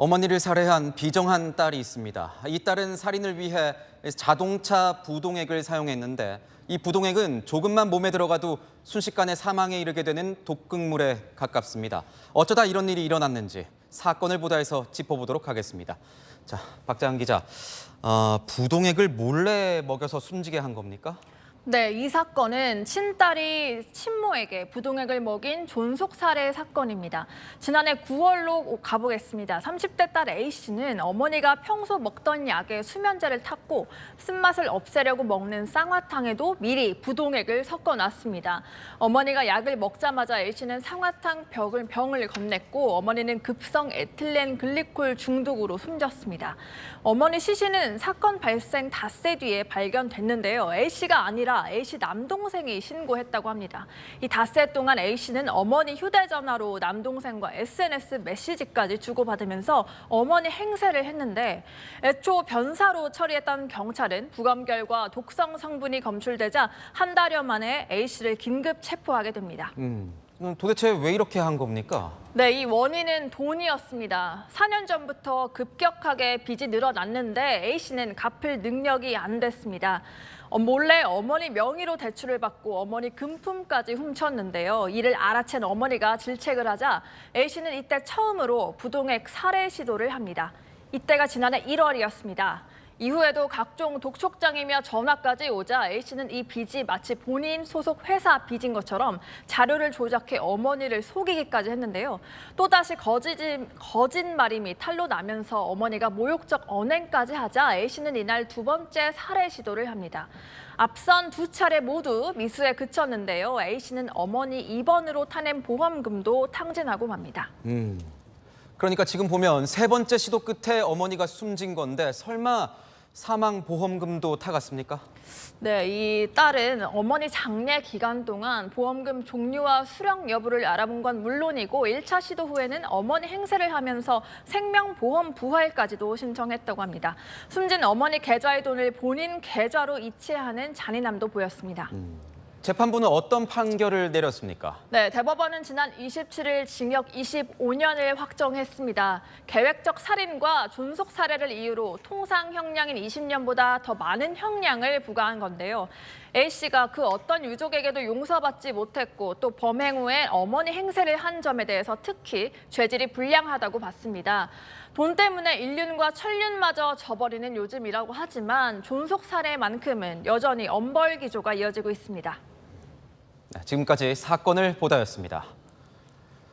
어머니를 살해한 비정한 딸이 있습니다. 이 딸은 살인을 위해 자동차 부동액을 사용했는데 이 부동액은 조금만 몸에 들어가도 순식간에 사망에 이르게 되는 독극물에 가깝습니다. 어쩌다 이런 일이 일어났는지 사건을 보도해서 짚어보도록 하겠습니다. 자, 박자한 기자, 부동액을 몰래 먹여서 숨지게 한 겁니까? 네, 이 사건은 친딸이 친모에게 부동액을 먹인 존속 살해 사건입니다. 지난해 9월로 가보겠습니다. 30대 딸 A씨는 어머니가 평소 먹던 약에 수면제를 탔고 쓴맛을 없애려고 먹는 쌍화탕에도 미리 부동액을 섞어놨습니다. 어머니가 약을 먹자마자 A씨는 쌍화탕 병을 건넸고 어머니는 급성 에틸렌 글리콜 중독으로 숨졌습니다. 어머니 시신은 사건 발생 닷새 뒤에 발견됐는데요. A씨가 아니라 A씨 남동생이 신고했다고 합니다. 이 닷새 동안 A씨는 어머니 휴대전화로 남동생과 SNS 메시지까지 주고받으면서 어머니 행세를 했는데 애초 변사로 처리했던 경찰은 부검 결과 독성 성분이 검출되자 한 달여 만에 A씨를 긴급 체포하게 됩니다. 도대체 왜 이렇게 한 겁니까? 네, 이 원인은 돈이었습니다. 4년 전부터 급격하게 빚이 늘어났는데 A씨는 갚을 능력이 안 됐습니다. 몰래 어머니 명의로 대출을 받고 어머니 금품까지 훔쳤는데요. 이를 알아챈 어머니가 질책을 하자 A씨는 이때 처음으로 부동액 살해 시도를 합니다. 이때가 지난해 1월이었습니다. 이후에도 각종 독촉장이며 전화까지 오자 A씨는 이 빚이 마치 본인 소속 회사 빚인 것처럼 자료를 조작해 어머니를 속이기까지 했는데요. 또다시 거짓말임이 탄로 나면서 어머니가 모욕적 언행까지 하자 A씨는 이날 두 번째 살해 시도를 합니다. 앞선 두 차례 모두 미수에 그쳤는데요. A씨는 어머니 입원으로 타낸 보험금도 탕진하고 맙니다. 그러니까 지금 보면 세 번째 시도 끝에 어머니가 숨진 건데 설마 사망보험금도 타갔습니까? 네, 이 딸은 어머니 장례 기간 동안 보험금 종류와 수령 여부를 알아본 건 물론이고 1차 시도 후에는 어머니 행세를 하면서 생명보험 부활까지도 신청했다고 합니다. 숨진 어머니 계좌의 돈을 본인 계좌로 이체하는 잔인함도 보였습니다. 재판부는 어떤 판결을 내렸습니까? 네, 대법원은 지난 27일 징역 25년을 확정했습니다. 계획적 살인과 존속 살해를 이유로 통상 형량인 20년보다 더 많은 형량을 부과한 건데요. A씨가 그 어떤 유족에게도 용서받지 못했고 또 범행 후에 어머니 행세를 한 점에 대해서 특히 죄질이 불량하다고 봤습니다. 돈 때문에 인륜과 천륜마저 저버리는 요즘이라고 하지만 존속 살해만큼은 여전히 엄벌 기조가 이어지고 있습니다. 지금까지 사건을 보도했습니다.